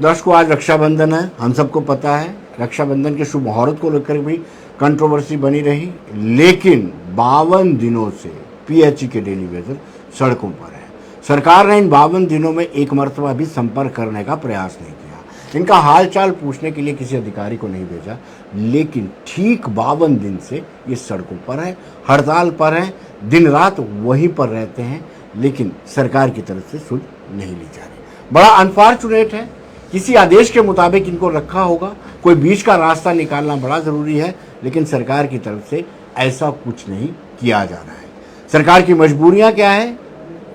दर्शकों, आज रक्षाबंधन है, हम सबको पता है। रक्षाबंधन के शुभ मुहूर्त को लेकर भी कंट्रोवर्सी बनी रही, लेकिन 52 दिनों से पीएचई के डेली वेजर सड़कों पर है। सरकार ने इन 52 दिनों में एक मरतबा भी संपर्क करने का प्रयास नहीं किया, इनका हालचाल पूछने के लिए किसी अधिकारी को नहीं भेजा, लेकिन ठीक 52 दिन से ये सड़कों पर है, हड़ताल पर है, दिन रात वहीं पर रहते हैं, लेकिन सरकार की तरफ से सुध नहीं ली जा रही। बड़ा अनफॉर्चुनेट है। किसी आदेश के मुताबिक इनको रखा होगा, कोई बीच का रास्ता निकालना बड़ा ज़रूरी है, लेकिन सरकार की तरफ से ऐसा कुछ नहीं किया जा रहा है। सरकार की मजबूरियां क्या है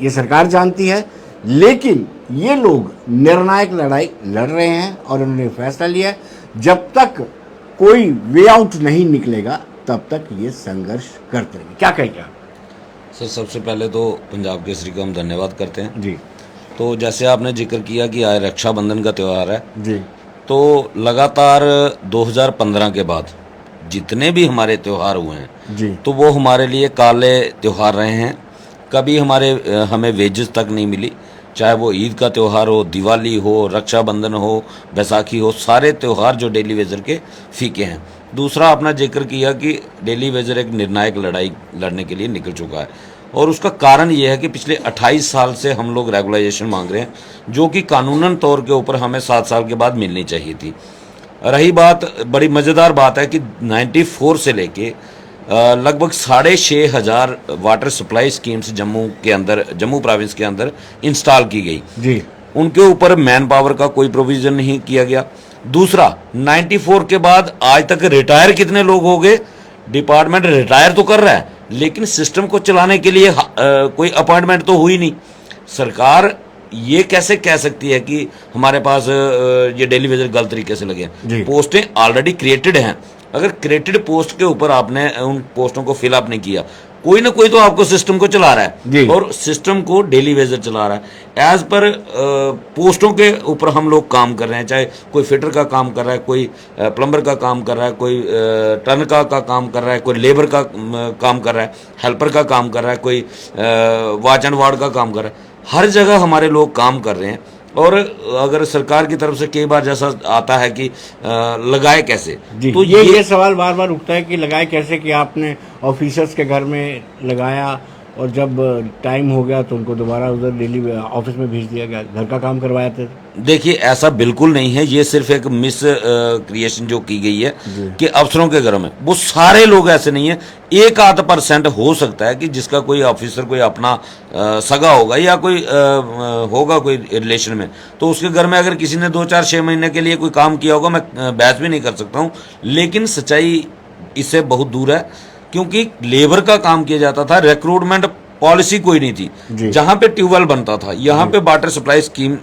ये सरकार जानती है, लेकिन ये लोग निर्णायक लड़ाई लड़ रहे हैं और उन्होंने फैसला लिया है, जब तक कोई वे आउट नहीं निकलेगा तब तक ये संघर्ष करते रहेंगे। क्या कहेंगे आप? सर, सबसे पहले तो पंजाब केसरी को हम धन्यवाद करते हैं जी तो जैसे आपने जिक्र किया कि आज रक्षाबंधन का त्यौहार है, जी तो लगातार 2015 के बाद जितने भी हमारे त्यौहार हुए हैं जी तो वो हमारे लिए काले त्यौहार रहे हैं। कभी हमें वेजेस तक नहीं मिली, चाहे वो ईद का त्यौहार हो, दिवाली हो, रक्षाबंधन हो, बैसाखी हो, सारे त्यौहार जो डेली वेजर के फीके हैं। दूसरा, आपने जिक्र किया कि डेली वेजर एक निर्णायक लड़ाई लड़ने के लिए निकल चुका है और उसका कारण ये है कि पिछले 28 साल से हम लोग रेगुलाइजेशन मांग रहे हैं, जो कि कानूनन तौर के ऊपर हमें 7 साल के बाद मिलनी चाहिए थी। रही बात, बड़ी मज़ेदार बात है कि 94 से लेके लगभग 6,500 water supply schemes Jammu province के अंदर इंस्टॉल की गई जी उनके ऊपर मैन पावर का कोई प्रोविजन नहीं किया गया। दूसरा, 94 के बाद आज तक रिटायर कितने लोग हो गए? डिपार्टमेंट रिटायर तो कर रहा है, लेकिन सिस्टम को चलाने के लिए कोई अपॉइंटमेंट तो हुई नहीं। सरकार ये कैसे कह सकती है कि हमारे पास ये डेली वेजर गलत तरीके से लगे हैं? पोस्टें ऑलरेडी क्रिएटेड हैं। अगर क्रिएटेड पोस्ट के ऊपर आपने उन पोस्टों को फिलअप नहीं किया, कोई ना कोई तो आपको सिस्टम को चला रहा है और सिस्टम को डेली वेजर चला रहा है। एज पर पोस्टों के ऊपर हम लोग काम कर रहे हैं, चाहे कोई फिटर का काम कर रहा है, कोई प्लम्बर का काम कर रहा है, कोई टर्नका का काम कर रहा है, कोई लेबर का काम कर रहा है, हेल्पर का काम कर रहा है, कोई वॉच एंड वार्ड का काम कर रहा है। हर जगह हमारे लोग काम कर रहे हैं और अगर सरकार की तरफ से कई बार जैसा आता है कि लगाए कैसे, तो ये सवाल बार बार उठता है कि लगाए कैसे, कि आपने ऑफिसर्स के घर में लगाया और जब टाइम हो गया तो उनको दोबारा उधर डेली ऑफिस में भेज दिया गया, घर का काम करवाया था। देखिए, ऐसा बिल्कुल नहीं है। ये सिर्फ एक मिस क्रिएशन जो की गई है कि अफसरों के घरों में, वो सारे लोग ऐसे नहीं है। 1-8% हो सकता है कि जिसका कोई ऑफिसर कोई अपना सगा होगा या कोई होगा कोई रिलेशन में, तो उसके घर में अगर किसी ने 2-4-6 महीने के लिए कोई काम किया होगा, मैं बहस भी नहीं कर सकता हूँ, लेकिन सच्चाई इससे बहुत दूर है। क्योंकि लेबर का काम किया जाता था, रिक्रूटमेंट पॉलिसी कोई नहीं थी। जहां पे ट्यूबवेल बनता था, यहाँ पे वाटर सप्लाई स्कीम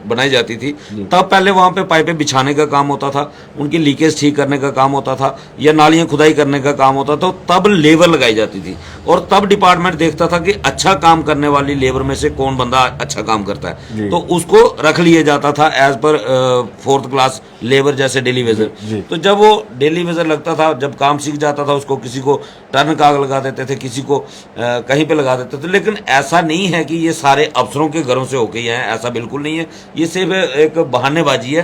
बनाई जाती थी, तब पहले वहां पे पाइपें बिछाने का काम होता था, उनकी लीकेज ठीक करने का काम होता था, या नालियां खुदाई करने का काम होता था, तब लेबर लगाई जाती थी और तब डिपार्टमेंट देखता था कि अच्छा काम करने वाली लेबर में से कौन बंदा अच्छा काम करता है, तो उसको रख लिया जाता था एज पर 4th क्लास लेबर, जैसे डेली वेजर। तो जब वो डेली वेजर लगता था, जब काम सीख जाता था, उसको किसी को टर्न का लगा देते थे, किसी को कहीं पे लगा देते थे। लेकिन ऐसा नहीं है कि ये सारे अफसरों के घरों से होके ही हैं, ऐसा बिल्कुल नहीं है। ये सिर्फ एक बहानेबाजी है।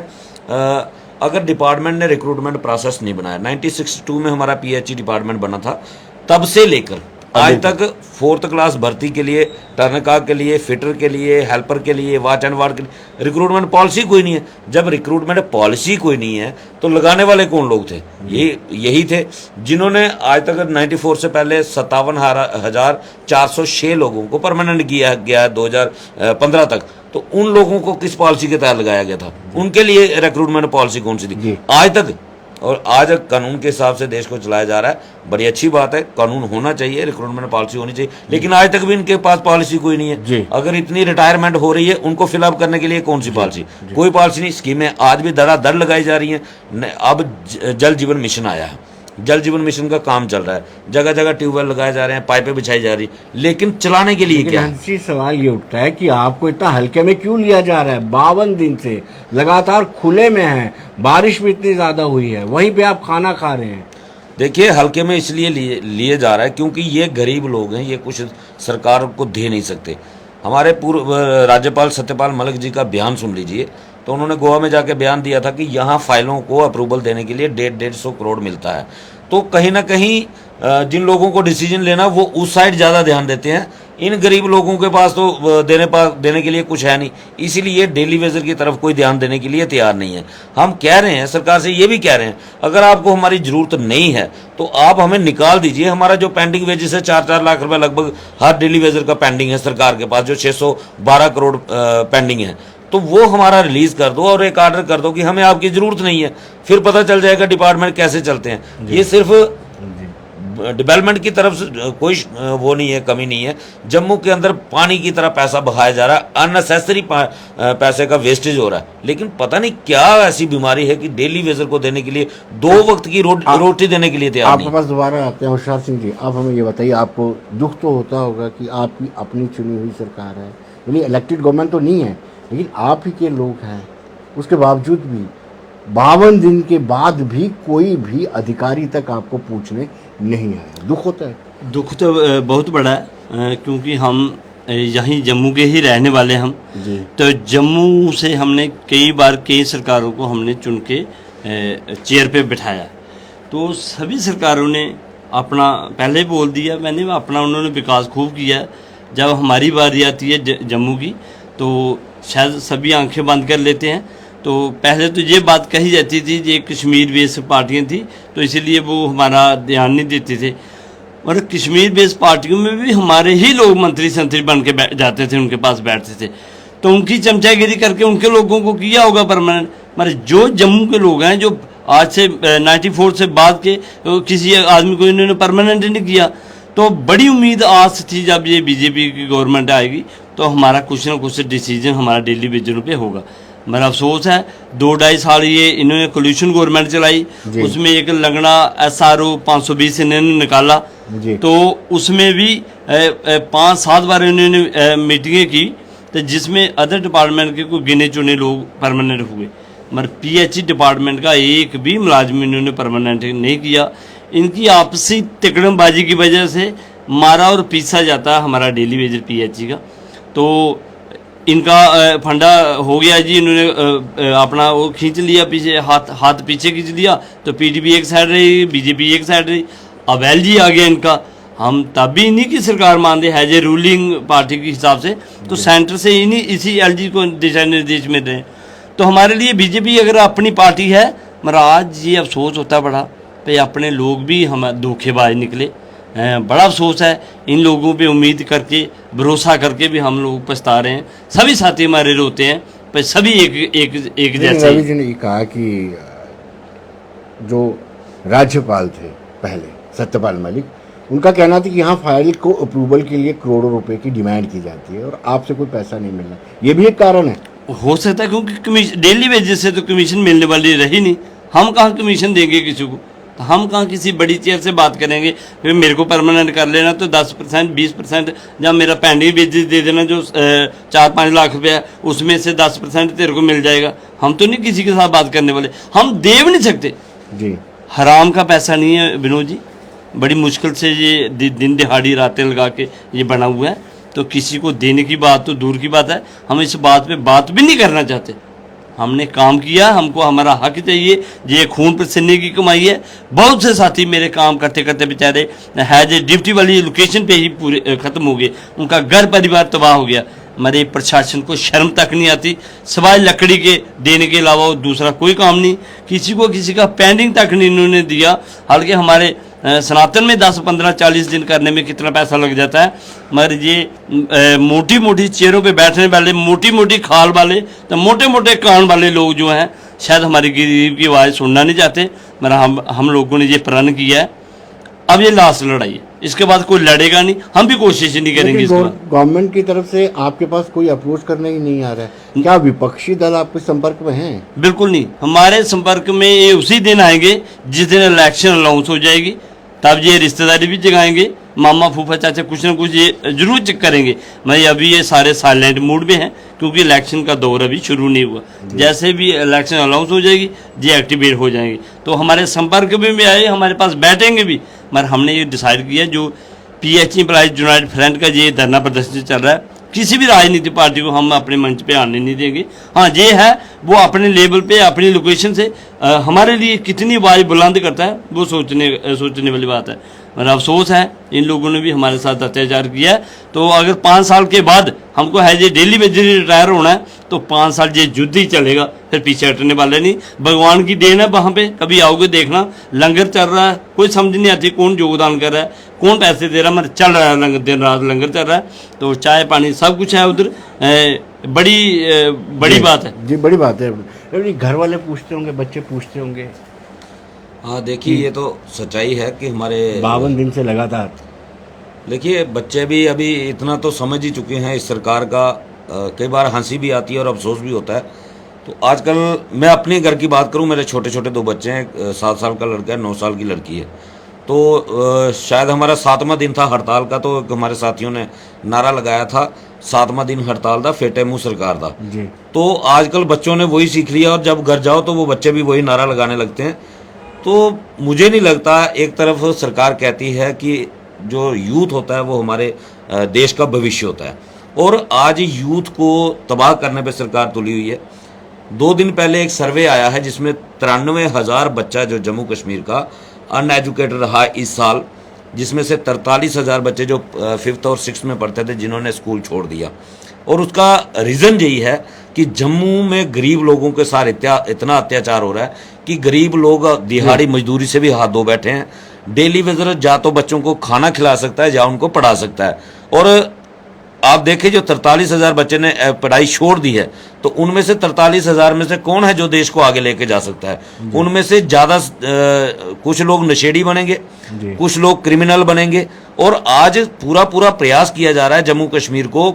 अगर डिपार्टमेंट ने रिक्रूटमेंट प्रोसेस नहीं बनाया, 1962 में हमारा पीएचई डिपार्टमेंट बना था, तब से लेकर आज तक 4th क्लास भर्ती के लिए, टर्नका के लिए, फिटर के लिए, हेल्पर के लिए, वॉच एंड वार्ड के लिए रिक्रूटमेंट पॉलिसी कोई नहीं है। जब रिक्रूटमेंट पॉलिसी कोई नहीं है तो लगाने वाले कौन लोग थे? यही थे जिन्होंने आज तक 94 से पहले 57,406 लोगों को परमानेंट किया गया 2015 तक। तो उन लोगों को किस पॉलिसी के तहत लगाया गया था? उनके लिए रिक्रूटमेंट पॉलिसी कौन सी थी आज तक? और आज कानून के हिसाब से देश को चलाया जा रहा है। बड़ी अच्छी बात है, कानून होना चाहिए, रिक्रूटमेंट पॉलिसी होनी चाहिए, लेकिन आज तक भी इनके पास पॉलिसी कोई नहीं है। अगर इतनी रिटायरमेंट हो रही है, उनको फिलअप करने के लिए कौन सी पॉलिसी? कोई पॉलिसी नहीं। स्कीमें आज भी धड़ाधड़ लगाई जा रही हैं। अब जल जीवन मिशन आया है, जल जीवन मिशन का काम चल रहा है, जगह जगह ट्यूबवेल लगाए जा रहे हैं, पाइपें बिछाई जा रही, लेकिन चलाने के लिए क्या है? सवाल ये उठता है कि आपको इतना हल्के में क्यों लिया जा रहा है? 52 दिन से लगातार खुले में है, बारिश भी इतनी ज्यादा हुई है, वहीं पे आप खाना खा रहे हैं। देखिए, हल्के में इसलिए लिए जा रहा है क्योंकि ये गरीब लोग हैं, ये कुछ सरकार को दे नहीं सकते। हमारे पूर्व राज्यपाल सत्यपाल मलिक जी का बयान सुन लीजिए। तो उन्होंने गोवा में जाके बयान दिया था कि यहाँ फाइलों को अप्रूवल देने के लिए 150 करोड़ मिलता है। तो कहीं ना कहीं जिन लोगों को डिसीजन लेना वो उस साइड ज़्यादा ध्यान देते हैं, इन गरीब लोगों के पास तो देने के लिए कुछ है नहीं, इसीलिए डेली वेजर की तरफ कोई ध्यान देने के लिए तैयार नहीं है। हम कह रहे हैं, सरकार से ये भी कह रहे हैं, अगर आपको हमारी ज़रूरत नहीं है तो आप हमें निकाल दीजिए। हमारा जो पेंडिंग वेजेस है 4-4 लाख रुपए लगभग हर डेली वेजर का पेंडिंग है सरकार के पास, जो 612 करोड़ पेंडिंग है, तो वो हमारा रिलीज कर दो और एक ऑर्डर कर दो कि हमें आपकी जरूरत नहीं है। फिर पता चल जाएगा डिपार्टमेंट कैसे चलते हैं। ये सिर्फ डेवलपमेंट की तरफ से कोई वो नहीं है, कमी नहीं है। जम्मू के अंदर पानी की तरह पैसा बहाया जा रहा है, अननेसेसरी पैसे का वेस्टेज हो रहा है। लेकिन पता नहीं क्या ऐसी बीमारी है कि डेली वेजर को देने के लिए 2 वक्त की रोटी देने के लिए तैयार आपके नहीं। पास दोबारा आते हैं होशियार सिंह जी, आप हमें ये बताइए, आपको दुख तो होता होगा कि आपकी अपनी चुनी हुई सरकार है, यानी इलेक्टेड गवर्नमेंट तो नहीं है, लेकिन आप ही के लोग हैं, उसके बावजूद भी 52 दिन के बाद भी कोई भी अधिकारी तक आपको पूछने नहीं आया। दुख होता है? दुख तो बहुत बड़ा है, क्योंकि हम यहीं जम्मू के ही रहने वाले हम जी। तो जम्मू से हमने कई बार कई सरकारों को हमने चुन के चेयर पे बिठाया, तो सभी सरकारों ने अपना पहले बोल दिया, मैंने अपना उन्होंने विकास खूब किया। जब हमारी बारी आती है जम्मू की तो शायद सभी आंखें बंद कर लेते हैं। तो पहले तो ये बात कही जाती थी ये कश्मीर बेस्ड पार्टियां थी तो इसीलिए वो हमारा ध्यान नहीं देते थे, और कश्मीर बेस्ड पार्टियों में भी हमारे ही लोग मंत्री संतरी बन के जाते थे, उनके पास बैठते थे, तो उनकी चमचागिरी करके उनके लोगों को किया होगा परमानेंट। मगर जो जम्मू के लोग हैं जो आज से 94 से बाद के किसी आदमी को इन्होंने परमानेंट नहीं किया, तो बड़ी उम्मीद आस थी जब ये बीजेपी की गवर्नमेंट आएगी तो हमारा कुछ ना कुछ डिसीजन हमारा डेली वेजरों पे होगा। मेरा अफसोस है 2-2.5 साल ये इन्होंने कोल्यूशन गवर्नमेंट चलाई, उसमें एक लगना SRO 520 इन्होंने निकाला, तो उसमें भी 5-7 बार इन्होंने मीटिंगें की, तो जिसमें अदर डिपार्टमेंट के कोई गिने चुने लोग परमानेंट हुए, मगर PHE डिपार्टमेंट का एक भी मुलाजिम इन्होंने परमानेंट नहीं किया। इनकी आपसी तिकड़मबाजी की वजह से मारा और पीसा जाता है हमारा डेली वेजर PHE का। तो इनका फंडा हो गया जी, इन्होंने अपना वो खींच लिया पीछे, हाथ पीछे खींच लिया, तो PDP एक साइड रही, BJP एक साइड रही, अब LG आ गया इनका। हम तब भी इन्हीं की सरकार मानते हैं जे रूलिंग पार्टी के हिसाब से, तो सेंटर से इन्हीं इसी LG को दिशा निर्देश में दें। तो हमारे लिए BJP अगर अपनी पार्टी है, मगर आज ये अफसोस होता बड़ा पे अपने लोग भी हम धोखेबाज निकले। बड़ा अफसोस है, इन लोगों पे उम्मीद करके भरोसा करके भी हम लोग पछता रहे हैं। सभी साथी हमारे रोते हैं, पर सभी एक जैसे। रवि जी ने कहा कि जो राज्यपाल थे पहले सत्यपाल मलिक, उनका कहना था कि यहाँ फाइल को अप्रूवल के लिए करोड़ों रुपए की डिमांड की जाती है और आपसे कोई पैसा नहीं मिलना, ये भी एक कारण है। हो सकता है क्योंकि कमीशन डेली वेजेस से तो कमीशन मिलने वाली रही नहीं, हम कहाँ कमीशन देंगे किसी को, तो हम कहाँ किसी बड़ी चेयर से बात करेंगे फिर मेरे को परमानेंट कर लेना तो 10% 20% या मेरा पेंडिंग वेजेस दे देना जो 4-5 लाख रुपया उसमें से 10% तेरे को मिल जाएगा। हम तो नहीं किसी के साथ बात करने वाले, हम दे भी नहीं सकते जी। हराम का पैसा नहीं है विनोद जी, बड़ी मुश्किल से ये दिन दिहाड़ी रातें लगा के ये बना हुआ है, तो किसी को देने की बात तो दूर की बात है, हम इस बात पे बात भी नहीं करना चाहते। हमने काम किया, हमको हमारा हक चाहिए, ये खून पसीने की कमाई है। बहुत से साथी मेरे काम करते करते बेचारे है जो ड्यूटी वाली लोकेशन पे ही पूरे खत्म हो गए, उनका घर परिवार तबाह हो गया। हमारे प्रशासन को शर्म तक नहीं आती, सिवाय लकड़ी के देने के अलावा दूसरा कोई काम नहीं, किसी का पेंडिंग तक नहीं इन्होंने दिया। हालांकि हमारे सनातन में 10, 15, 40 दिन करने में कितना पैसा लग जाता है, मगर ये मोटी मोटी चेयरों पे बैठने वाले, मोटी मोटी खाल वाले, तो मोटे मोटे कान वाले लोग जो हैं शायद हमारी गरीब की आवाज़ सुनना नहीं चाहते। मगर हम लोगों ने ये प्रण किया है, अब ये लास्ट लड़ाई है, इसके बाद कोई लड़ेगा नहीं, हम भी कोशिश नहीं करेंगे। गवर्नमेंट की तरफ से आपके पास कोई अप्रोच करने ही नहीं आ रहा है, क्या विपक्षी दल आपके संपर्क में हैं? बिल्कुल नहीं, हमारे संपर्क में ये उसी दिन आएंगे जिस दिन इलेक्शन अनाउंस हो जाएगी, तब ये रिश्तेदारी भी जगाएंगे, मामा फूफा चाचा कुछ ना कुछ ये जरूर चेक करेंगे। मैं अभी ये सारे साइलेंट मूड में हैं क्योंकि इलेक्शन का दौर अभी शुरू नहीं हुआ, जैसे भी इलेक्शन अनाउंस हो जाएगी ये एक्टिवेट हो जाएंगे, तो हमारे संपर्क में भी आए, हमारे पास बैठेंगे भी। मगर हमने ये डिसाइड किया जो PHE एम्प्लॉइज यूनाइटेड फ्रंट का ये धरना प्रदर्शन चल रहा है किसी भी राजनीतिक पार्टी को हम अपने मंच पे आने नहीं देंगे। हाँ, ये है वो अपने लेवल पे अपनी लोकेशन से हमारे लिए कितनी आवाज़ बुलंद करता है वो सोचने वाली बात है। और अफसोस है इन लोगों ने भी हमारे साथ अत्याचार किया है। तो अगर 5 साल के बाद हमको है ये डेली वेजेस रिटायर होना है तो 5 साल ये युद्ध ही चलेगा, फिर पीछे हटने वाले नहीं। भगवान की देन है, वहाँ पे कभी आओगे देखना लंगर चल रहा है, कोई समझ नहीं आती कौन योगदान कर रहा है, कौन पैसे दे रहा है, मतलब चल रहा है लंगर, दिन रात लंगर चल रहा है। तो चाय पानी सब कुछ है उधर, बड़ी बात है जी, बड़ी बात है। घर वाले पूछते होंगे, बच्चे पूछते होंगे। हाँ देखिए, ये तो सच्चाई है कि हमारे 52 दिन से लगातार, देखिए बच्चे भी अभी इतना तो समझ ही चुके हैं इस सरकार का। कई बार हंसी भी आती है और अफसोस भी होता है। तो आजकल मैं अपने घर की बात करूं, मेरे छोटे छोटे 2 बच्चे हैं, 7 साल का लड़का है, 9 साल की लड़की है। तो शायद हमारा 7वां दिन था हड़ताल का, तो हमारे साथियों ने नारा लगाया था 7वां दिन हड़ताल था, फेटे मुंह सरकार दा। जी। तो आजकल बच्चों ने वही सीख लिया और जब घर जाओ तो वो बच्चे भी वही नारा लगाने लगते हैं। तो मुझे नहीं लगता, एक तरफ सरकार कहती है कि जो यूथ होता है वो हमारे देश का भविष्य होता है, और आज यूथ को तबाह करने पे सरकार तुली हुई है। 2 दिन पहले एक सर्वे आया है जिसमें 93,000 बच्चा जो जम्मू कश्मीर का अनएजुकेटेड रहा इस साल, जिसमें से 43,000 बच्चे जो 5th और 6th में पढ़ते थे जिन्होंने स्कूल छोड़ दिया। और उसका रीज़न यही है कि जम्मू में गरीब लोगों के साथ इतना अत्याचार हो रहा है कि गरीब लोग दिहाड़ी मजदूरी से भी हाथ धो बैठे हैं। डेली वेजर या तो बच्चों को खाना खिला सकता है या उनको पढ़ा सकता है। और आप देखें जो 43,000 बच्चे ने पढ़ाई छोड़ दी है, तो उनमें से 43,000 में से कौन है जो देश को आगे लेके जा सकता है? उनमें से ज़्यादा कुछ लोग नशेड़ी बनेंगे, कुछ लोग क्रिमिनल बनेंगे। और आज पूरा प्रयास किया जा रहा है जम्मू कश्मीर को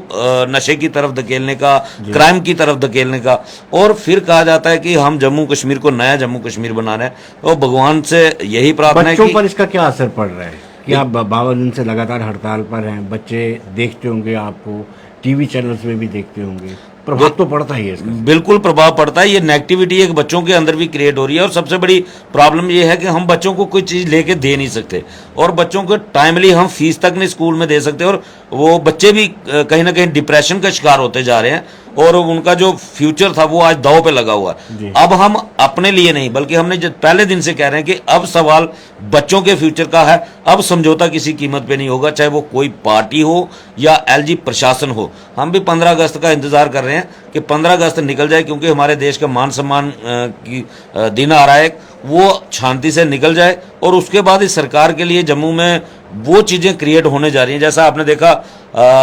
नशे की तरफ धकेलने का, क्राइम की तरफ धकेलने का। और फिर कहा जाता है कि हम जम्मू कश्मीर को नया जम्मू कश्मीर बना रहे हैं। और भगवान से यही प्रार्थना है कि बच्चों पर इसका क्या असर पड़ रहा है कि आप 52 दिन से लगातार हड़ताल पर हैं, बच्चे देखते होंगे, आपको टीवी चैनल्स में भी देखते होंगे, प्रभाव तो पड़ता ही है इसका। बिल्कुल प्रभाव पड़ता है। ये नेगेटिविटी एक बच्चों के अंदर भी क्रिएट हो रही है। और सबसे बड़ी प्रॉब्लम ये है कि हम बच्चों को कोई चीज़ लेके दे नहीं सकते, और बच्चों को टाइमली हम फीस तक नहीं स्कूल में दे सकते। और वो बच्चे भी कहीं ना कहीं डिप्रेशन का शिकार होते जा रहे हैं, और उनका जो फ्यूचर था वो आज दांव पे लगा हुआ है। अब हम अपने लिए नहीं, बल्कि हमने जो पहले दिन से कह रहे हैं कि अब सवाल बच्चों के फ्यूचर का है। अब समझौता किसी कीमत पे नहीं होगा, चाहे वो कोई पार्टी हो या एलजी प्रशासन हो। हम भी 15 अगस्त का इंतजार कर रहे हैं कि 15 अगस्त निकल जाए, क्योंकि हमारे देश का मान सम्मान की दिन आ रहा है, वो शांति से निकल जाए। और उसके बाद इस सरकार के लिए जम्मू में वो चीज़ें क्रिएट होने जा रही हैं। जैसा आपने देखा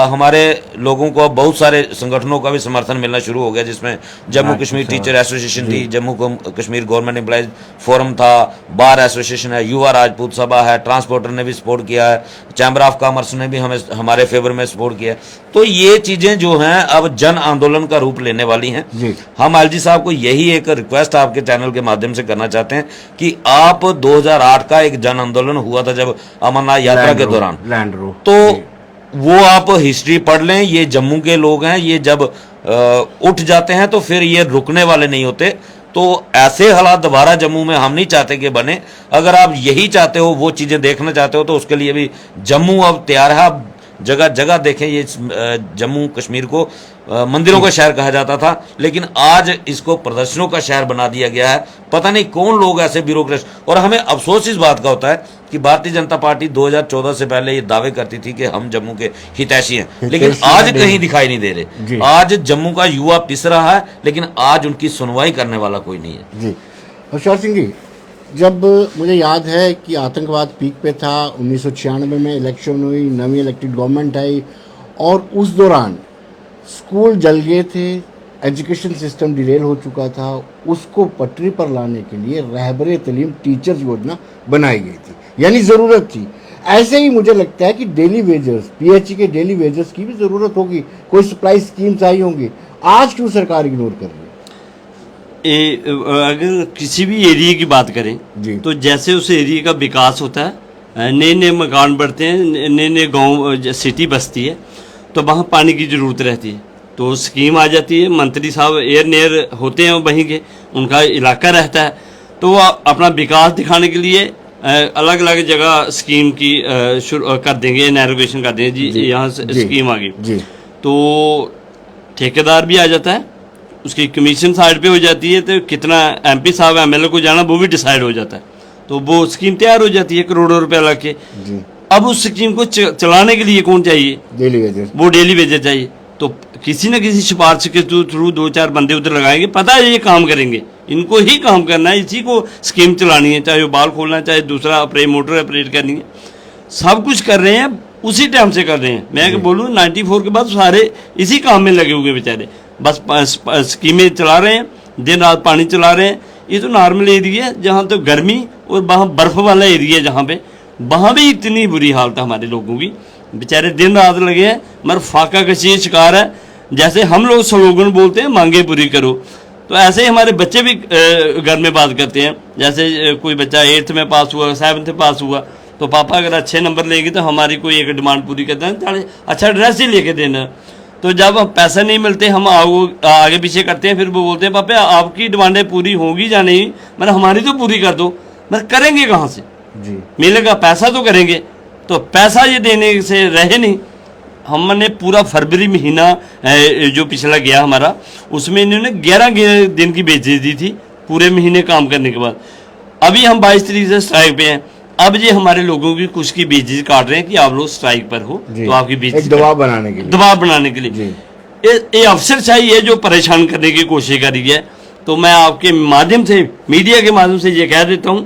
हमारे लोगों को अब बहुत सारे संगठनों का भी समर्थन मिलना शुरू हो गया, जिसमें जम्मू कश्मीर टीचर एसोसिएशन थी, Jammu Kashmir government employees forum था, बार एसोसिएशन है, युवा राजपूत सभा है, ट्रांसपोर्टर ने भी सपोर्ट किया है, चैम्बर ऑफ कॉमर्स ने भी हमें हमारे फेवर में सपोर्ट किया है। तो ये चीज़ें जो हैं अब जन आंदोलन का रूप लेने वाली हैं। हम एलजी साहब को यही एक रिक्वेस्ट आपके चैनल के माध्यम से करना चाहते हैं कि आप 2008 का एक जन आंदोलन हुआ था जब अमरनाथ यात्रा के दौरान, तो वो आप हिस्ट्री पढ़ लें। ये जम्मू के लोग हैं, ये जब उठ जाते हैं तो फिर ये रुकने वाले नहीं होते। तो ऐसे हालात दोबारा जम्मू में हम नहीं चाहते कि बने। अगर आप यही चाहते हो, वो चीज़ें देखना चाहते हो, तो उसके लिए भी जम्मू अब तैयार है। आप जगह जगह देखें, ये जम्मू कश्मीर को मंदिरों का शहर कहा जाता था, लेकिन आज इसको प्रदर्शनों का शहर बना दिया गया है। पता नहीं कौन लोग ऐसे ब्यूरोक्रेट। और हमें अफसोस इस बात का होता है कि भारतीय जनता पार्टी 2014 से पहले ये दावे करती थी कि हम जम्मू के हितैषी हैं, लेकिन आज कहीं दिखाई नहीं दे रहे। आज जम्मू का युवा पिस रहा है, लेकिन आज उनकी सुनवाई करने वाला कोई नहीं है। जी हर्षाल सिंह जी, जब मुझे याद है कि आतंकवाद पीक पे था, 1996 में इलेक्शन हुई, नवी इलेक्टेड गवर्नमेंट आई, और उस दौरान स्कूल जल गए थे, एजुकेशन सिस्टम डिरेल हो चुका था। उसको पटरी पर लाने के लिए रहबरे तलीम टीचर्स योजना बनाई गई थी, यानी ज़रूरत थी। ऐसे ही मुझे लगता है कि डेली वेजर्स, पीएचई के डेली वेजर्स की भी ज़रूरत होगी, कोई सप्लाई स्कीम्स आई होंगी। आज क्यों सरकार इग्नोर कर रही है? अगर किसी भी एरिया की बात करें तो जैसे उस एरिया का विकास होता है, नए नए मकान बढ़ते हैं, नए नए गांव सिटी बसती है, तो वहाँ पानी की ज़रूरत रहती है। तो स्कीम आ जाती है, मंत्री साहब एयर नेयर होते हैं वहीं के, उनका इलाका रहता है, तो वो अपना विकास दिखाने के लिए अलग अलग जगह स्कीम की शुरू कर देंगे, नैरोगेशन कर देंगे। जी यहाँ से स्कीम आ गई, तो ठेकेदार भी आ जाता है, उसकी कमीशन साइड पे हो जाती है, तो कितना एमपी साहब एमएलए को जाना वो भी डिसाइड हो जाता है, तो वो स्कीम तैयार हो जाती है करोड़ों रुपए लगा के। अब उस स्कीम को चलाने के लिए कौन चाहिए? Daily wages. वो डेली वेजेस चाहिए, तो किसी न किसी सिफारिश के थ्रू 2-4 बंदे उधर लगाएंगे, पता है ये काम करेंगे, इनको ही काम करना है, इसी को स्कीम चलानी है, चाहे वो बाल खोलना है, चाहे दूसरा मोटर ऑपरेट करनी है, सब कुछ कर रहे हैं, उसी टाइम से कर रहे हैं। मैं बोलूँ 94 के बाद सारे इसी काम में लगे हुए बेचारे, बस स्कीमें चला रहे हैं, दिन रात पानी चला रहे हैं। ये तो नॉर्मल एरिया है, जहाँ तो गर्मी और वहाँ बर्फ वाला एरिया है, जहाँ पे वहाँ भी इतनी बुरी हालत है हमारे लोगों की, बेचारे दिन रात लगे हैं, मगर फाका कशी शिकार है। जैसे हम लोग स्लोगन बोलते हैं मांगे पूरी करो, तो ऐसे ही हमारे बच्चे भी घर में बात करते हैं। जैसे कोई बच्चा 8th में पास हुआ, 7th पास हुआ, तो पापा अगर अच्छे नंबर लेंगे तो हमारी कोई एक डिमांड पूरी करते हैं, अच्छा ड्रेस ही लेके देना। तो जब पैसे नहीं मिलते हम आगे पीछे करते हैं, फिर वो बोलते हैं पापा आपकी डिमांडें पूरी होंगी या नहीं, मतलब हमारी तो पूरी कर दो। मतलब करेंगे कहाँ से जी, मिलेगा पैसा तो करेंगे, तो पैसा ये देने से रहे नहीं। हमने पूरा फरवरी महीना जो पिछला गया हमारा, उसमें इन्होंने 11 दिन की बेची दी थी पूरे महीने काम करने के बाद। अभी हम 22 तारीख से स्ट्राइक पे हैं, अब ये हमारे लोगों की कुछ की बेचीज काट रहे हैं कि आप लोग स्ट्राइक पर हो, तो आपकी बेचीज दबाव बनाने के लिए, दबाव बनाने के लिए ये अफसर चाहिए जो परेशान करने की कोशिश कर रही है। तो मैं आपके माध्यम से, मीडिया के माध्यम से ये कह देता हूँ,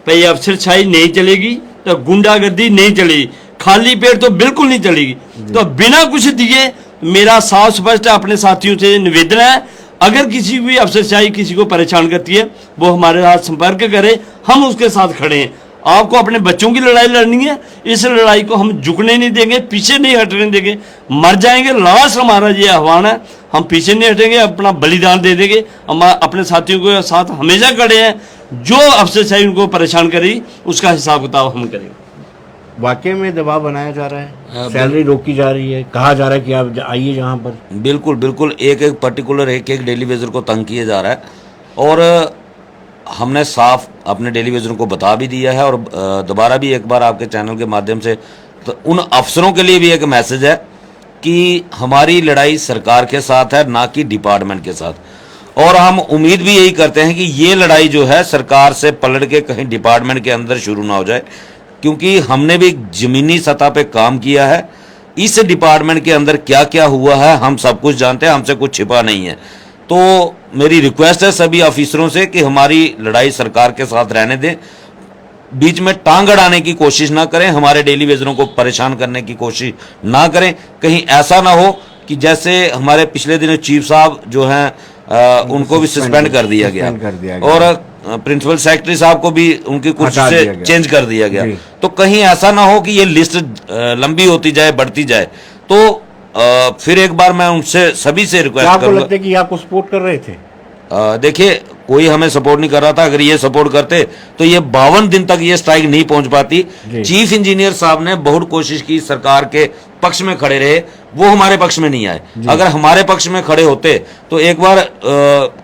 भाई अफसरशाही नहीं चलेगी तो गुंडागर्दी नहीं चलेगी, खाली पेट तो बिल्कुल नहीं चलेगी। तो बिना कुछ दिए मेरा साफ स्पष्ट अपने साथियों से निवेदन है, अगर किसी भी अफसरशाही किसी को परेशान करती है वो हमारे साथ संपर्क करे, हम उसके साथ खड़े हैं। आपको अपने बच्चों की लड़ाई लड़नी है, इस लड़ाई को हम झुकने नहीं देंगे, पीछे नहीं हटने देंगे, मर जाएंगे लास्ट हमारा ये आह्वान है, हम पीछे नहीं हटेंगे, अपना बलिदान दे देंगे। हम अपने साथियों के साथ हमेशा खड़े हैं, जो अफसरशाही उनको परेशान करेगी उसका हिसाब किताब हम करेंगे। वाकई में दबाव बनाया जा रहा है, सैलरी रोकी जा रही है, कहा जा रहा है कि आप आइए यहाँ पर। बिल्कुल बिल्कुल, एक एक पर्टिकुलर एक एक डेली वेजर को तंग किया जा रहा है, और हमने साफ अपने डेली वेजरों को बता भी दिया है, और दोबारा भी एक बार आपके चैनल के माध्यम से तो उन अफसरों के लिए भी एक मैसेज है कि हमारी लड़ाई सरकार के साथ है, ना कि डिपार्टमेंट के साथ। और हम उम्मीद भी यही करते हैं कि ये लड़ाई जो है सरकार से पलट के कहीं डिपार्टमेंट के अंदर शुरू ना हो जाए, क्योंकि हमने भी जमीनी सतह पे काम किया है। इस डिपार्टमेंट के अंदर क्या क्या हुआ है हम सब कुछ जानते हैं, हमसे कुछ छिपा नहीं है। तो मेरी रिक्वेस्ट है सभी ऑफिसरों से कि हमारी लड़ाई सरकार के साथ रहने दें, बीच में टांग अड़ाने की कोशिश ना करें, हमारे डेली वेजरों को परेशान करने की कोशिश ना करें। कहीं ऐसा ना हो कि जैसे हमारे पिछले दिनों चीफ साहब जो हैं उनको भी सस्पेंड कर दिया गया, और प्रिंसिपल सेक्रेटरी साहब को भी उनकी कुर्सी से चेंज कर दिया गया। तो कहीं ऐसा ना हो कि ये लिस्ट लंबी होती जाए, बढ़ती जाए। तो फिर एक बार मैं उनसे सभी से रिक्वेस्ट करूंगा। आपको लगता है कि आपको सपोर्ट कर रहे थे? देखिए, कोई हमें सपोर्ट नहीं कर रहा था। अगर ये सपोर्ट करते तो ये 52 दिन तक ये स्ट्राइक नहीं पहुंच पाती। चीफ इंजीनियर साहब ने बहुत कोशिश की, सरकार के पक्ष में खड़े रहे, वो हमारे पक्ष में नहीं आए। अगर हमारे पक्ष में खड़े होते तो एक बार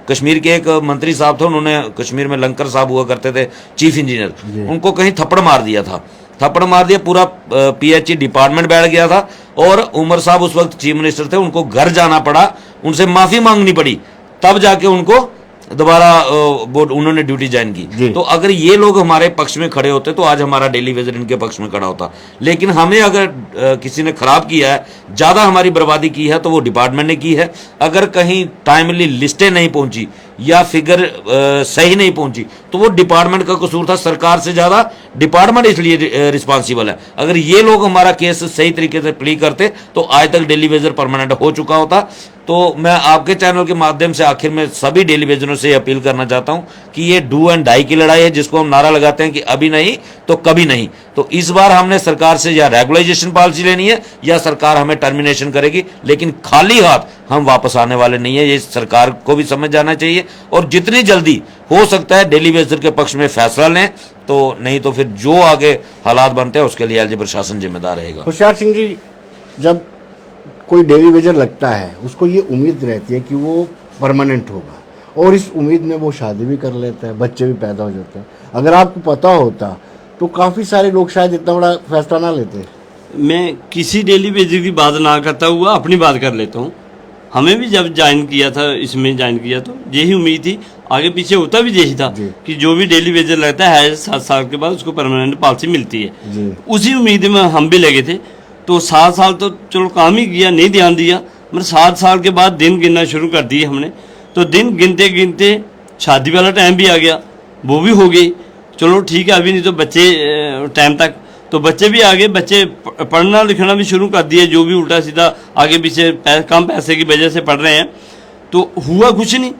कश्मीर के एक मंत्री साहब थे, उन्होंने कश्मीर में लंकर साहब हुआ करते थे चीफ इंजीनियर, उनको कहीं थप्पड़ मार दिया था, थप्पड़ मार दिया, पूरा पीएचई डिपार्टमेंट बैठ गया था। और उमर साहब उस वक्त चीफ मिनिस्टर थे, उनको घर जाना पड़ा, उनसे माफी मांगनी पड़ी, तब जाके उनको दोबारा उन्होंने ड्यूटी ज्वाइन की। तो अगर ये लोग हमारे पक्ष में खड़े होते तो आज हमारा डेली वेजर इनके पक्ष में खड़ा होता। लेकिन हमें अगर किसी ने खराब किया है, ज्यादा हमारी बर्बादी की है, तो वो डिपार्टमेंट ने की है। अगर कहीं टाइमली लिस्टें नहीं पहुंची या फिगर सही नहीं पहुंची तो वो डिपार्टमेंट का कसूर था, सरकार से ज्यादा डिपार्टमेंट इसलिए रिस्पॉन्सिबल है। अगर ये लोग हमारा केस सही तरीके से प्ली करते तो आज तक डेली वेजर परमानेंट हो चुका होता। तो मैं आपके चैनल के माध्यम से आखिर में सभी डेली वेजरों से अपील करना चाहता हूं कि ये डू एंड डाई की लड़ाई है, जिसको हम नारा लगाते हैं कि अभी नहीं तो कभी नहीं। तो इस बार हमने सरकार से या रेगुलाइजेशन पॉलिसी लेनी है या सरकार हमें टर्मिनेशन करेगी, लेकिन खाली हाथ हम वापस आने वाले नहीं है। ये सरकार को भी समझ जाना चाहिए, और जितनी जल्दी हो सकता है डेली वेजर के पक्ष में फैसला लें, तो नहीं तो फिर जो आगे हालात बनते हैं उसके लिए एलजी प्रशासन जिम्मेदार रहेगा। होशियार सिंह जी, जब कोई डेली वेजर लगता है उसको ये उम्मीद रहती है कि वो परमानेंट होगा, और इस उम्मीद में वो शादी भी कर लेता है, बच्चे भी पैदा हो जाते हैं। अगर आपको पता होता तो काफ़ी सारे लोग शायद इतना बड़ा फैसला ना लेते। मैं किसी डेली वेजर की बात ना करता हुआ अपनी बात कर लेता हूँ। हमें भी जब ज्वाइन किया था, इसमें ज्वाइन किया तो यही उम्मीद थी, आगे पीछे होता भी यही था कि जो भी डेली वेजर लगता है 7 साल के बाद उसको परमानेंट पॉलिसी मिलती है। उसी उम्मीद में हम भी लगे थे। तो 7 साल तो चलो काम ही किया, नहीं ध्यान दिया, मतलब 7 साल के बाद दिन गिनना शुरू कर दिए हमने। तो दिन गिनते गिनते शादी वाला टाइम भी आ गया, वो भी हो गई। चलो ठीक है, अभी नहीं तो बच्चे टाइम तक तो बच्चे भी आ गए, बच्चे पढ़ना लिखना भी शुरू कर दिए, जो भी उल्टा सीधा आगे पीछे कम पैसे की वजह से पढ़ रहे हैं। तो हुआ कुछ नहीं।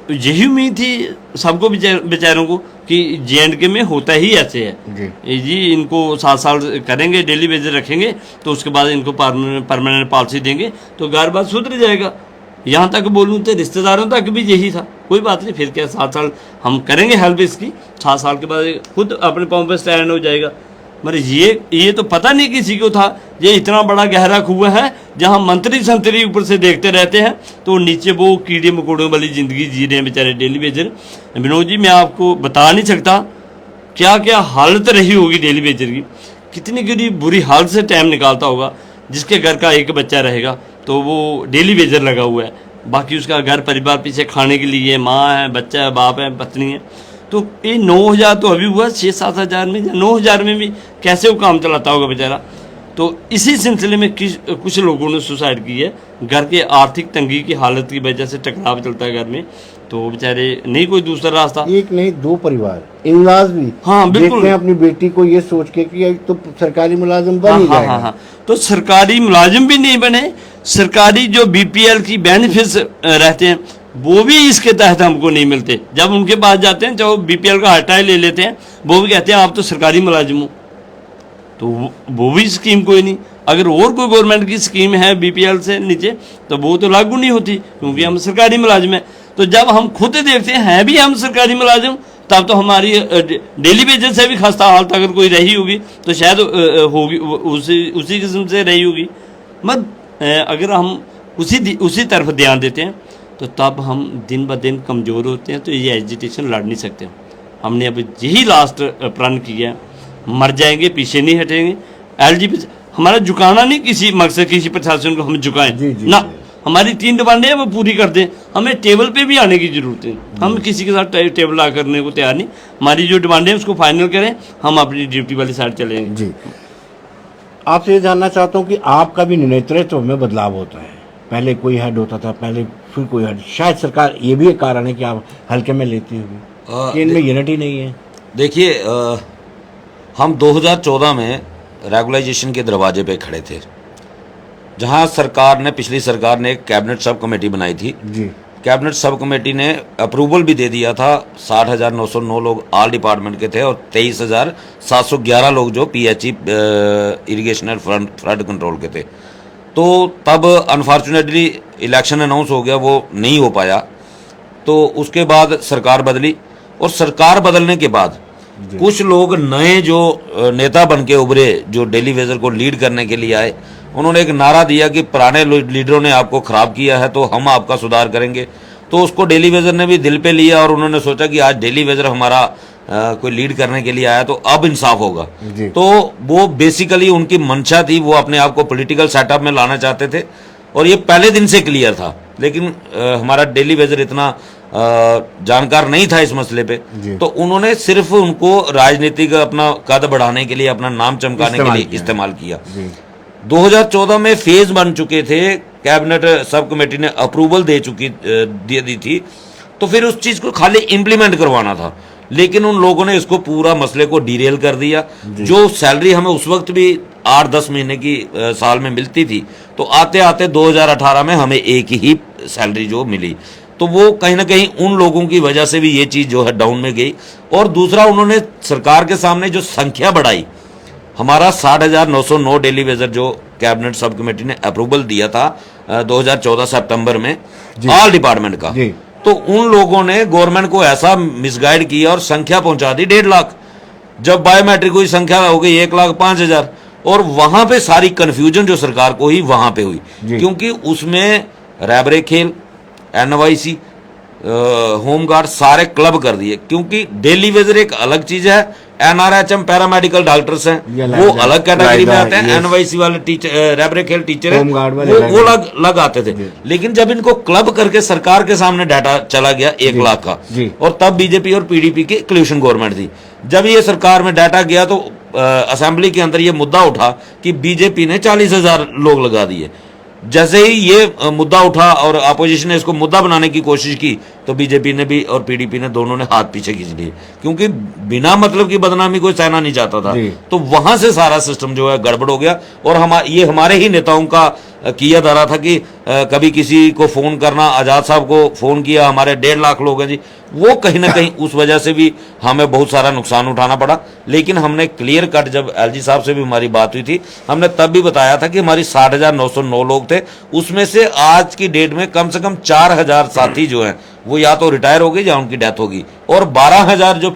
तो यही उम्मीद थी सबको बेचारों को कि JNK में होता ही ऐसे है जी, इनको 7 साल करेंगे, डेली वेजर रखेंगे, तो उसके बाद इनको परमानेंट पॉलिसी देंगे तो घर बार सुधर जाएगा। यहाँ तक बोलूँ तो रिश्तेदारों तक भी यही था, कोई बात नहीं, फिर क्या 7 साल हम करेंगे हेल्प इसकी, 7 साल के बाद खुद अपने पाँव पर स्टैंड हो जाएगा। मगर ये तो पता नहीं किसी को था, ये इतना बड़ा गहरा कुआं है जहाँ मंत्री संतरी ऊपर से देखते रहते हैं, तो नीचे वो कीड़े मकोड़ों वाली ज़िंदगी जी रहे हैं बेचारे डेली वेजर। विनोद जी, मैं आपको बता नहीं सकता क्या क्या हालत रही होगी डेली वेजर की, कितनी बुरी हालत से टाइम निकालता होगा। जिसके घर का एक बच्चा रहेगा तो वो डेली वेजर लगा हुआ है, बाकी उसका घर परिवार पीछे खाने के लिए माँ है, बच्चा है, बाप है, पत्नी है। तो ये 9,000 तो अभी हुआ, 6-7 हज़ार में या 9,000 में भी कैसे वो काम चलाता होगा बेचारा। तो इसी सिलसिले में कुछ लोगों ने सुसाइड की है, घर के आर्थिक तंगी की हालत की वजह से टकराव चलता है घर में, तो बेचारे नहीं कोई दूसरा रास्ता। एक नहीं 2 परिवार इन-लॉज भी हाँ बिल्कुल देखते हैं अपनी बेटी को ये सोच के कि एक तो सरकारी मुलाजिम बन ही जाएगा। हाँ। तो सरकारी मुलाजिम भी नहीं बने, सरकारी जो BPL की बेनिफिट्स रहते हैं वो भी इसके तहत हमको नहीं मिलते। जब उनके पास जाते हैं, जो BPL का हटाए ले लेते हैं, वो भी कहते हैं आप तो सरकारी मुलाजिम हो, तो वो भी स्कीम कोई नहीं। अगर और कोई गवर्नमेंट की स्कीम है BPL से नीचे तो वो तो लागू नहीं होती, क्योंकि हम सरकारी मुलाजिम हैं। तो जब हम खुद देखते हैं भी हम सरकारी मुलाजिम, तब तो हमारी डेली वेजेस से भी खस्ता हालत अगर कोई रही होगी तो शायद होगी उसी किस्म से रही होगी। अगर हम उसी तरफ ध्यान देते हैं तो तब हम दिन ब दिन कमज़ोर होते हैं, तो ये एजिटेशन लड़ नहीं सकते। हमने अब यही लास्ट प्रण किया है, मर जाएंगे पीछे नहीं हटेंगे। LGBT हमारा झुकाना नहीं किसी मकसद, किसी प्रशासन को हम झुकाएं ना, हमारी 3 डिमांडें हैं वो पूरी कर दें। हमें टेबल पे भी आने की जरूरत है, हम किसी के साथ टेबल ला करने को तैयार नहीं। हमारी जो डिमांडें हैं उसको फाइनल करें, हम अपनी ड्यूटी वाली साइड चलेंगे। जी, आपसे ये जानना चाहता हूँ कि आपका भी नेतृत्व में बदलाव होता है, पहले कोई हेड होता था, पहले फिर कोई हेड, शायद सरकार ये भी एक कारण है कि आप हल्के में लेती होगी कि इनमें यूनिटी नहीं है। देखिए, हम 2014 में रेगुलाइजेशन के दरवाजे पे खड़े थे, जहां पिछली सरकार ने एक कैबिनेट सब कमेटी बनाई थी जी। कैबिनेट सब कमेटी ने अप्रूवल भी दे दिया था। 60,909 लोग ऑल डिपार्टमेंट के थे और 23,711 लोग जो PHE irrigation and flood control के थे। तो तब अनफॉर्चुनेटली इलेक्शन अनाउंस हो गया, वो नहीं हो पाया। तो उसके बाद सरकार बदली, और सरकार बदलने के बाद कुछ लोग नए जो नेता बन के उभरे, जो डेली वेजर को लीड करने के लिए आए, उन्होंने एक नारा दिया कि पुराने लीडरों ने आपको खराब किया है तो हम आपका सुधार करेंगे। तो उसको डेली वेजर ने भी दिल पे लिया और उन्होंने सोचा कि आज डेली वेजर हमारा कोई लीड करने के लिए आया तो अब इंसाफ होगा। तो वो बेसिकली उनकी मंशा थी, वो अपने आप को पॉलिटिकल सेटअप में लाना चाहते थे और ये पहले दिन से क्लियर था। लेकिन हमारा डेली वेजर इतना जानकार नहीं था इस मसले पे, तो उन्होंने सिर्फ उनको राजनीतिक अपना कद बढ़ाने के लिए, अपना नाम चमकाने के लिए इस्तेमाल किया। 2014 में फेज बन चुके थे, कैबिनेट सब कमेटी ने अप्रूवल दे दी थी, तो फिर उस चीज को खाली इंप्लीमेंट करवाना था। लेकिन उन लोगों ने इसको पूरा मसले को डिरेल कर दिया। जो सैलरी हमें उस वक्त भी 8-10 महीने की साल में मिलती थी, तो आते आते 2018 में हमें एक ही सैलरी जो मिली, तो वो कहीं ना कहीं उन लोगों की वजह से भी ये चीज़ जो है डाउन में गई। और दूसरा, उन्होंने सरकार के सामने जो संख्या बढ़ाई, हमारा 60,909 डेली वेजर जो कैबिनेट सब कमेटी ने अप्रूवल दिया था 2014 सितंबर में ऑल डिपार्टमेंट का, तो उन लोगों ने गवर्नमेंट को ऐसा मिसगाइड किया और संख्या पहुंचा दी 1.5 लाख। जब बायोमेट्रिक हुई संख्या हो गई 1,05,000, और वहां पे सारी कंफ्यूजन जो सरकार को ही वहां पे हुई, क्योंकि उसमें रैबरे खेल, NYC, होमगार्ड सारे क्लब कर दिए। क्योंकि डेली वेजर एक अलग चीज है, NRHM पैरामेडिकल डॉक्टर्स हैं, ये वो अलग कैटेगरी में आते हैं। ये NYC वाले टीचर, रेबरेखेल टीचर होम गार्ड वाले वो अलग आते थे। लेकिन जब इनको क्लब करके सरकार के सामने डाटा चला गया 1 लाख का, और तब बीजेपी और PDP की कोलिशन गवर्नमेंट थी, जब ये सरकार में डाटा गया तो असेंबली के अंदर ये मुद्दा उठा कि बीजेपी ने 40,000 लोग लगा दिए। जैसे ही ये मुद्दा उठा और अपोजिशन ने इसको मुद्दा बनाने की कोशिश की, तो बीजेपी ने भी और PDP ने दोनों ने हाथ पीछे खींच लिए, क्योंकि बिना मतलब की बदनामी कोई सहना नहीं चाहता था। तो वहां से सारा सिस्टम जो है गड़बड़ हो गया। और ये हमारे ही नेताओं का किया धरा था कि कभी किसी को फोन करना, आजाद साहब को फोन किया, हमारे 1.5 लाख लोग हैं जी, वो कहीं ना कहीं उस वजह से भी हमें बहुत सारा नुकसान उठाना पड़ा। लेकिन हमने क्लियर कट, जब LG साहब से भी हमारी बात हुई थी, हमने तब भी बताया था कि हमारी 60,909 लोग थे, उसमें से आज की डेट में कम से कम 4,000 साथी जो हैं वो या तो रिटायर हो गए या उनकी डेथ होगी, और 12,000 जो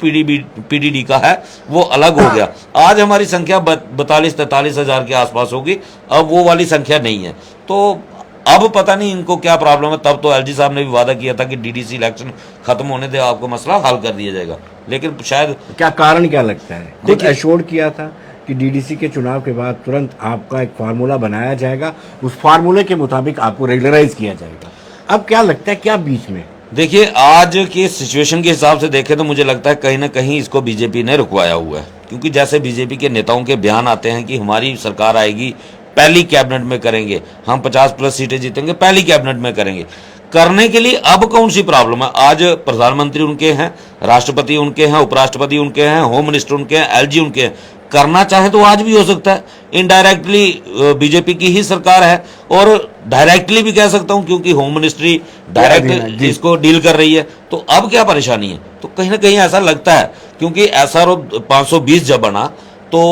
PDD का है वो अलग हो गया। आज हमारी संख्या 42-43 हजार के आसपास होगी, अब वो वाली संख्या नहीं है। तो अब पता नहीं इनको क्या प्रॉब्लम है। तब तो LG साहब ने भी वादा किया था कि DDC इलेक्शन खत्म होने दे, आपको मसला हल कर दिया जाएगा, लेकिन शायद क्या कारण क्या लगता है? खुद देखिए- एश्योर्ड किया था कि DDC के चुनाव के बाद तुरंत आपका एक फार्मूला बनाया जाएगा, उस फार्मूले के मुताबिक आपको रेगुलराइज किया जाएगा। अब क्या लगता है, क्या बीच में? देखिए, आज की सिचुएशन के हिसाब से देखें तो मुझे लगता है कहीं ना कहीं इसको बीजेपी ने रुकवाया हुआ है, क्योंकि जैसे बीजेपी के नेताओं के बयान आते हैं कि हमारी सरकार आएगी, पहली कैबिनेट में करेंगे, हम 50+ सीटें जीतेंगे, पहली कैबिनेट में करेंगे। करने के लिए अब कौन सी प्रॉब्लम है? आज प्रधानमंत्री उनके हैं, राष्ट्रपति उनके हैं, उपराष्ट्रपति उनके हैं, होम मिनिस्टर उनके हैं, LG उनके हैं। करना चाहे तो आज भी हो सकता है। इनडायरेक्टली बीजेपी की ही सरकार है, और डायरेक्टली भी कह सकता हूं, क्योंकि होम मिनिस्ट्री डायरेक्ट इसको डील कर रही है। तो अब क्या परेशानी है? तो कहीं ना कहीं ऐसा लगता है, क्योंकि SRO 520 जब बना, तो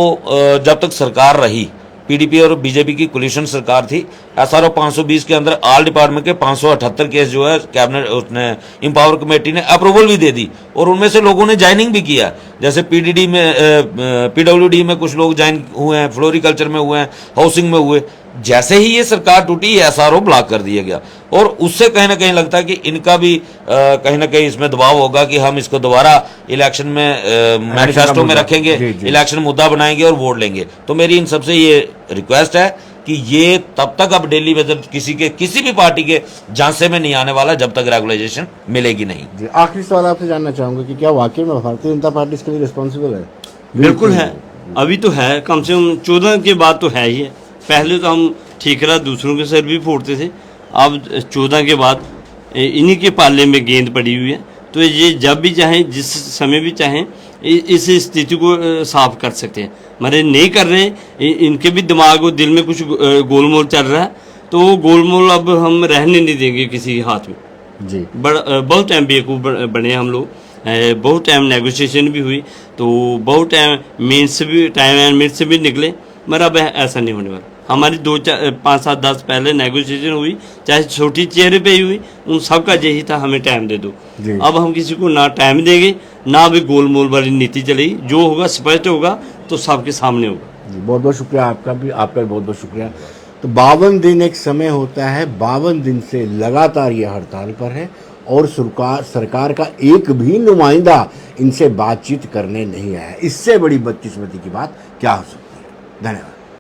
जब तक सरकार रही, PDP और बीजेपी की कोलिशन सरकार थी, SRO 520 के अंदर ऑल डिपार्टमेंट के 578 केस जो है कैबिनेट उसने इंपावर कमेटी ने अप्रूवल भी दे दी, और उनमें से लोगों ने ज्वाइनिंग भी किया। जैसे PWD में कुछ लोग ज्वाइन हुए हैं, फ्लोरिकल्चर में हुए हैं, हाउसिंग में हुए। जैसे ही ये सरकार टूटी, SRO ब्लॉक कर दिया गया, और उससे कहीं ना कहीं लगता है कि इनका भी कहीं ना कहीं इसमें दबाव होगा कि हम इसको दोबारा इलेक्शन में मैनिफेस्टो में रखेंगे, इलेक्शन मुद्दा बनाएंगे और वोट लेंगे। तो मेरी इन सबसे ये रिक्वेस्ट है कि ये तब तक अब डेली वेजर किसी भी पार्टी के झांसे में नहीं आने वाला, जब तक रेगुलाइजेशन मिलेगी नहीं। आखिरी सवाल आपसे जानना चाहूंगा कि क्या वाकई में भारतीय जनता पार्टी इसके लिए रिस्पॉन्सिबल है? बिल्कुल है, अभी तो है, कम से कम 14 के बाद तो है ही है। पहले तो हम ठीकरा दूसरों के सर भी फोड़ते थे, अब 14 के बाद इन्हीं के पाले में गेंद पड़ी हुई है। तो ये जब भी चाहें, जिस समय भी चाहें, इस स्थिति को साफ कर सकते हैं। मरे नहीं कर रहे, इनके भी दिमाग और दिल में कुछ गोलमोल चल रहा है, तो वो गोलमोल अब हम रहने नहीं देंगे किसी के हाथ में जी। बहुत टाइम बेवकूफ़ बने हम लोग, बहुत टाइम नेगोशिएशन भी हुई, तो बहुत टाइम मिनट से भी निकले, मगर अब ऐसा नहीं होने वाला। हमारी 2, 4, 5, 7, 10 पहले नेगोशिएशन हुई, चाहे छोटी चेहरे पे ही हुई, उन सबका यही था, हमें टाइम दे दो। अब हम किसी को ना टाइम देंगे, ना भी गोलमोल वाली नीति चलेगी। जो होगा स्पष्ट होगा, तो सबके सामने होगा। जी, बहुत बहुत शुक्रिया आपका भी, आपका बहुत बहुत शुक्रिया। तो 52 दिन एक समय होता है, 52 दिन से लगातार ये हड़ताल पर है, और सरकार का एक भी नुमाइंदा इनसे बातचीत करने नहीं आया। इससे बड़ी बदकिस्मती की बात क्या हो सकती है? धन्यवाद।